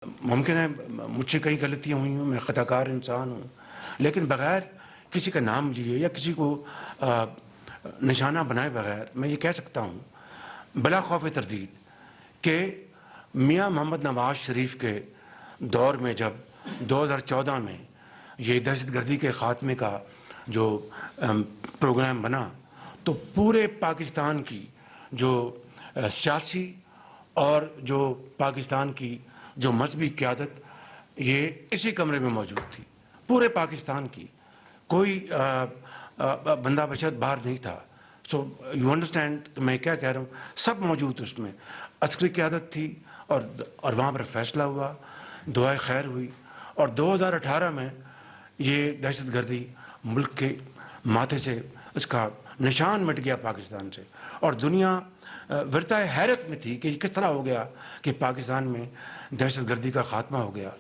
ممکن ہے مجھ سے کئی غلطیاں ہوئی ہوں، میں خطا کار انسان ہوں، لیکن بغیر کسی کا نام لیے یا کسی کو نشانہ بنائے بغیر میں یہ کہہ سکتا ہوں بلا خوف تردید کہ میاں محمد نواز شریف کے دور میں جب 2014 میں یہ دہشت گردی کے خاتمے کا جو پروگرام بنا تو پورے پاکستان کی جو سیاسی اور جو پاکستان کی جو مذہبی قیادت یہ اسی کمرے میں موجود تھی، پورے پاکستان کی کوئی بندہ بچت باہر نہیں تھا. سو یو انڈرسٹینڈ میں کیا کہہ رہا ہوں، سب موجود اس میں عسکری قیادت تھی اور وہاں پر فیصلہ ہوا، دعائے خیر ہوئی اور 2018 میں یہ دہشت گردی ملک کے ماتھے سے اس کا نشان مٹ گیا پاکستان سے، اور دنیا ورثۂ حیرت میں تھی کہ یہ کس طرح ہو گیا کہ پاکستان میں دہشت گردی کا خاتمہ ہو گیا.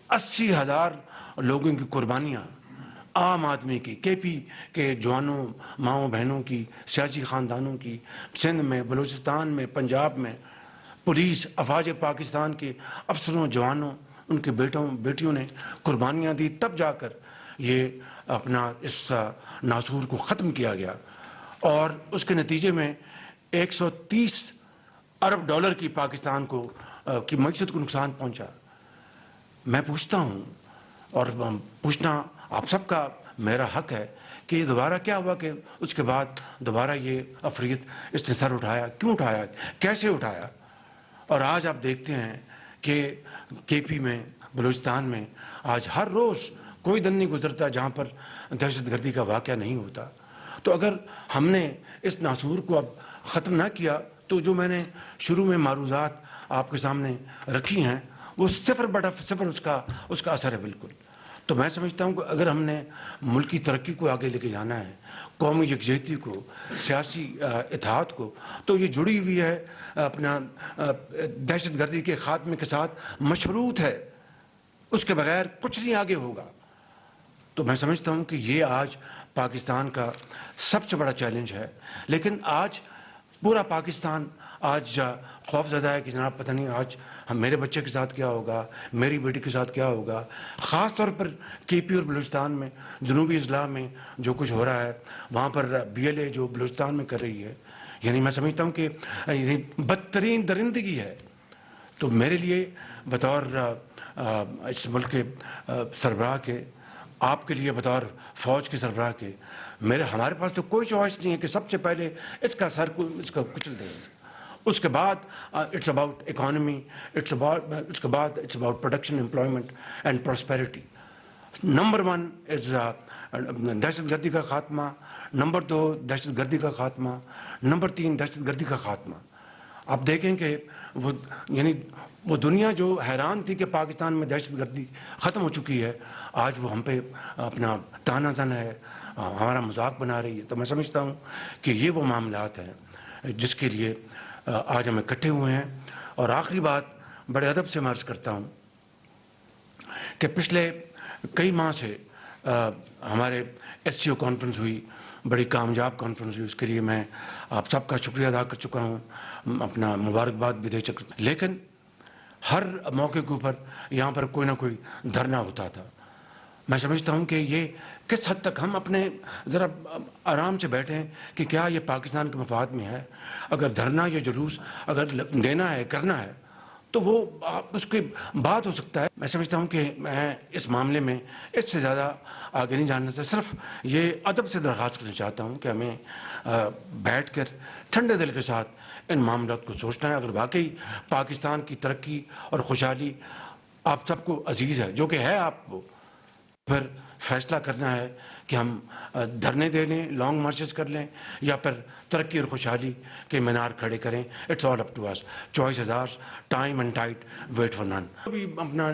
80,000 لوگوں کی قربانیاں، عام آدمی کی، کے پی کے جوانوں ماؤں بہنوں کی، سیاسی خاندانوں کی، سندھ میں، بلوچستان میں، پنجاب میں، پولیس افواج پاکستان کے افسروں جوانوں ان کے بیٹیوں نے قربانیاں دی، تب جا کر یہ اپنا اس ناسور کو ختم کیا گیا. اور اس کے نتیجے میں 130 ارب ڈالر کی پاکستان کو کی معیشت کو نقصان پہنچا. میں پوچھتا ہوں اور پوچھنا آپ سب کا میرا حق ہے کہ یہ دوبارہ کیا ہوا کہ اس کے بعد دوبارہ یہ افریت اس نے سر اٹھایا، کیوں اٹھایا، کیسے اٹھایا. اور آج آپ دیکھتے ہیں کہ کے پی میں، بلوچستان میں آج ہر روز کوئی دن نہیں گزرتا جہاں پر دہشت گردی کا واقعہ نہیں ہوتا. تو اگر ہم نے اس ناسور کو اب ختم نہ کیا تو جو میں نے شروع میں معروضات آپ کے سامنے رکھی ہیں وہ صفر بٹا صفر اس کا اثر ہے بالکل. تو میں سمجھتا ہوں کہ اگر ہم نے ملکی ترقی کو آگے لے کے جانا ہے، قومی یکجہتی کو، سیاسی اتحاد کو، تو یہ جڑی ہوئی ہے اپنا دہشت گردی کے خاتمے کے ساتھ مشروط ہے. اس کے بغیر کچھ نہیں آگے ہوگا. تو میں سمجھتا ہوں کہ یہ آج پاکستان کا سب سے بڑا چیلنج ہے. لیکن آج پورا پاکستان آج خوف زدہ ہے کہ جناب پتہ نہیں آج میرے بچے کے ساتھ کیا ہوگا، میری بیٹی کے ساتھ کیا ہوگا. خاص طور پر کے پی اور بلوچستان میں، جنوبی اضلاع میں جو کچھ ہو رہا ہے، وہاں پر بی ایل اے جو بلوچستان میں کر رہی ہے، یعنی میں سمجھتا ہوں کہ بدترین درندگی ہے. تو میرے لیے بطور اس ملک کے سربراہ کے، آپ کے لیے بطور فوج کے سربراہ کے، ہمارے پاس تو کوئی چوائس نہیں ہے کہ سب سے پہلے اس کا کچل دیں. اس کے بعد اٹس اباؤٹ اکانومی، اس کے بعد it's about production, employment and prosperity. Number 1 is دہشت گردی کا خاتمہ، نمبر 2 دہشت گردی کا خاتمہ، نمبر 3 دہشت گردی کا خاتمہ. آپ دیکھیں کہ وہ دنیا جو حیران تھی کہ پاکستان میں دہشت گردی ختم ہو چکی ہے، آج وہ ہم پہ اپنا تانا زن ہے، ہمارا مذاق بنا رہی ہے. تو میں سمجھتا ہوں کہ یہ وہ معاملات ہیں جس کے لیے آج ہم اکٹھے ہوئے ہیں. اور آخری بات بڑے ادب سے عرض کرتا ہوں کہ پچھلے کئی ماہ سے ہمارے ایس سی او کانفرنس ہوئی، بڑی کامیاب کانفرنس ہوئی، اس کے لیے میں آپ سب کا شکریہ ادا کر چکا ہوں، اپنا مبارکباد بھی دے چکا. لیکن ہر موقع کے اوپر یہاں پر کوئی نہ کوئی دھرنا ہوتا تھا. میں سمجھتا ہوں کہ یہ کس حد تک ہم اپنے ذرا آرام سے بیٹھیں کہ کیا یہ پاکستان کے مفاد میں ہے. اگر دھرنا یا جلوس اگر دینا ہے، کرنا ہے، تو وہ اس کے بعد ہو سکتا ہے. میں سمجھتا ہوں کہ میں اس معاملے میں اس سے زیادہ آگے نہیں جاننا چاہتا. صرف یہ ادب سے درخواست کرنا چاہتا ہوں کہ ہمیں بیٹھ کر ٹھنڈے دل کے ساتھ ان معاملات کو سوچنا ہے. اگر واقعی پاکستان کی ترقی اور خوشحالی آپ سب کو عزیز ہے، جو کہ ہے آپ کو، پھر فیصلہ کرنا ہے کہ ہم دھرنے دے لیں، لانگ مارچز کر لیں، یا پھر ترقی اور خوشحالی کے مینار کھڑے کریں. It's all up to us. Choice is ours. Time and tide wait for none. ابھی اپنا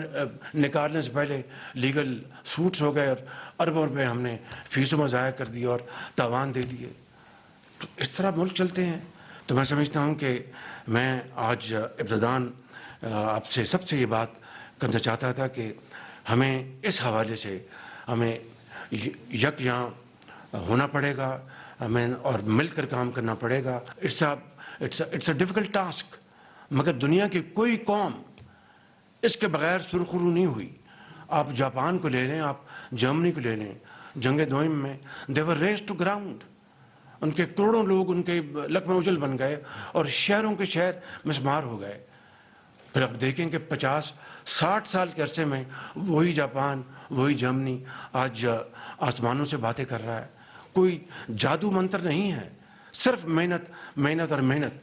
نکالنے سے پہلے لیگل سوٹس ہو گئے اور اربوں روپے ہم نے فیسوں میں ضائع کر دی اور تاوان دے دیے. تو اس طرح ملک چلتے ہیں. تو میں سمجھتا ہوں کہ میں آج ابتداً آپ سے سب سے یہ بات کرنا چاہتا تھا کہ ہمیں اس حوالے سے ہمیں یکجاں ہونا پڑے گا، ہمیں اور مل کر کام کرنا پڑے گا. It's a difficult task. مگر دنیا کی کوئی قوم اس کے بغیر سرخرو نہیں ہوئی. آپ جاپان کو لے لیں, آپ جرمنی کو لے لیں, جنگ دوئم میں دے ور ریز ٹو گراؤنڈ. ان کے کروڑوں لوگ ان کے لقمہ اجل بن گئے اور شہروں کے شہر مسمار ہو گئے. پھر آپ دیکھیں کہ 50-60 سال کے عرصے میں وہی جاپان, وہی جرمنی آج آسمانوں سے باتیں کر رہا ہے. کوئی جادو منتر نہیں ہے, صرف محنت اور محنت,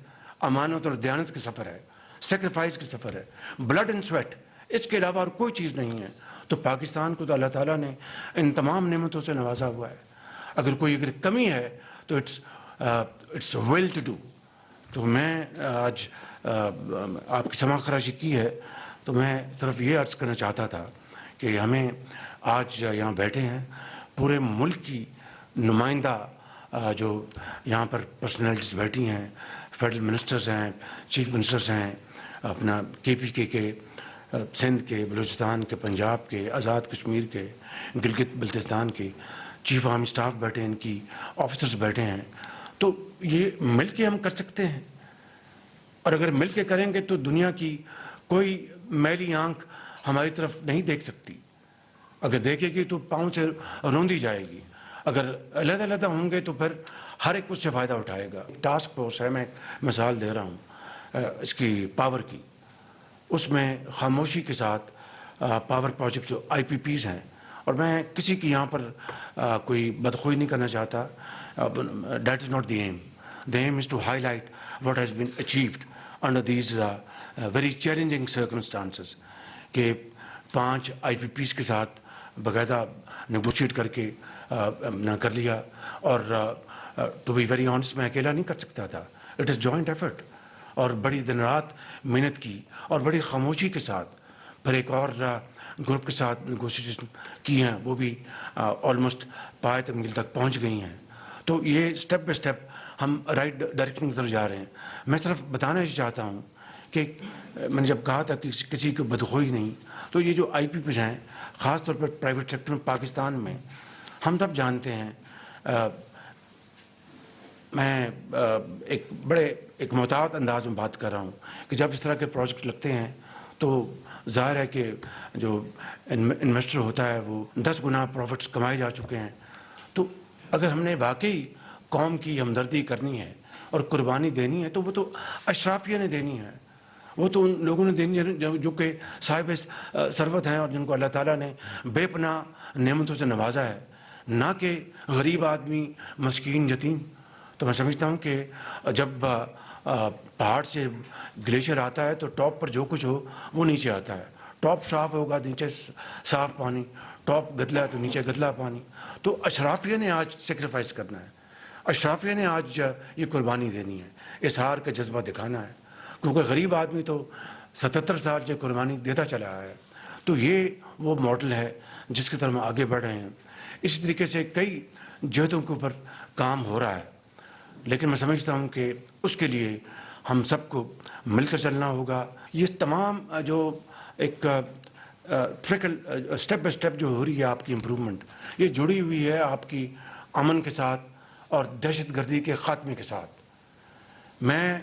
امانت اور دیانت کا سفر ہے, سیکریفائس کا سفر ہے, بلڈ اینڈ سویٹ. اس کے علاوہ اور کوئی چیز نہیں ہے. تو پاکستان کو تو اللہ تعالیٰ نے ان تمام نعمتوں سے نوازا ہوا ہے. اگر کمی ہے تو اٹس ویل ٹو ڈو. تو میں آج آپ کی سماع خراشی کی ہے تو میں صرف یہ عرض کرنا چاہتا تھا کہ ہمیں آج یہاں بیٹھے ہیں پورے ملک کی نمائندہ جو یہاں پر پرسنالٹیز بیٹھی ہیں, فیڈرل منسٹرز ہیں, چیف منسٹرز ہیں, اپنا KPK کے, سندھ کے, بلوچستان کے, پنجاب کے, آزاد کشمیر کے, گلگت بلتستان کے چیف آرمی اسٹاف بیٹھے ہیں, ان کی آفیسرز بیٹھے ہیں. تو یہ مل کے ہم کر سکتے ہیں, اور اگر مل کے کریں گے تو دنیا کی کوئی میلی آنکھ ہماری طرف نہیں دیکھ سکتی. اگر دیکھے گی تو پاؤں سے روندی جائے گی. اگر علیحدہ علیحدہ ہوں گے تو پھر ہر ایک اس سے فائدہ اٹھائے گا. ٹاسک فورس ہے, میں ایک مثال دے رہا ہوں اس کی پاور کی. اس میں خاموشی کے ساتھ پاور پروجیکٹ جو IPPs ہیں, اور میں کسی کی یہاں پر کوئی بدخوئی نہیں کرنا چاہتا, that is not the aim. The aim is to highlight what has been achieved under these very challenging circumstances. کہ 5 IPPs کے ساتھ باقاعدہ نیگوشیٹ کر کے کر لیا, اور ٹو بی ویری آنسٹ میں اکیلا نہیں کر سکتا تھا. اٹ از جوائنٹ ایفرٹ, اور بڑی دن رات محنت کی اور بڑی خاموشی کے ساتھ. پھر ایک اور گروپ کے ساتھ نیگوشیشن کی ہیں, وہ بھی آلموسٹ پائے تنگل تک پہنچ گئی ہیں. تو یہ اسٹیپ بائی اسٹیپ ہم رائٹ ڈائریکشن کی طرف جا رہے ہیں. میں صرف بتانا ہی چاہتا ہوں کہ میں نے جب کہا تھا کہ کسی کو بدخوئی نہیں, تو یہ جو IPPs ہیں, خاص طور پر پرائیویٹ سیکٹر میں پاکستان میں, ہم سب جانتے ہیں. میں ایک محتاط انداز میں بات کر رہا ہوں کہ جب اس طرح کے پروجیکٹ لگتے ہیں تو ظاہر ہے کہ جو انویسٹر ہوتا ہے وہ 10 گنا پروفٹس کمائے جا چکے ہیں. تو اگر ہم نے واقعی قوم کی ہمدردی کرنی ہے اور قربانی دینی ہے تو وہ تو اشرافیہ نے دینی ہے. وہ تو ان لوگوں نے دینی ہے جو کہ صاحب ثروت ہیں اور جن کو اللہ تعالیٰ نے بے پناہ نعمتوں سے نوازا ہے, نہ کہ غریب آدمی, مسکین, یتیم. تو میں سمجھتا ہوں کہ جب پہاڑ سے گلیشیئر آتا ہے تو ٹاپ پر جو کچھ ہو وہ نیچے آتا ہے. ٹاپ صاف ہوگا, نیچے صاف پانی, ٹاپ گدلا ہے تو نیچے گدلا پانی. تو اشرافیہ نے آج سیکریفائس کرنا ہے, اشرافیہ نے آج یہ قربانی دینی ہے, اظہار کا جذبہ دکھانا ہے, کیونکہ غریب آدمی تو 77 سال سے قربانی دیتا چلا ہے. تو یہ وہ ماڈل ہے جس کی طرف ہم آگے بڑھ رہے ہیں. اسی طریقے سے کئی جہتوں کے اوپر کام ہو رہا ہے, لیکن میں سمجھتا ہوں کہ اس کے لیے ہم سب کو مل کر چلنا ہوگا. یہ تمام جو ایک ٹریکل اسٹیپ بائی اسٹیپ جو ہو رہی ہے آپ کی امپرومنٹ, یہ جڑی ہوئی ہے آپ کی امن کے ساتھ اور دہشت گردی کے خاتمے کے ساتھ. میں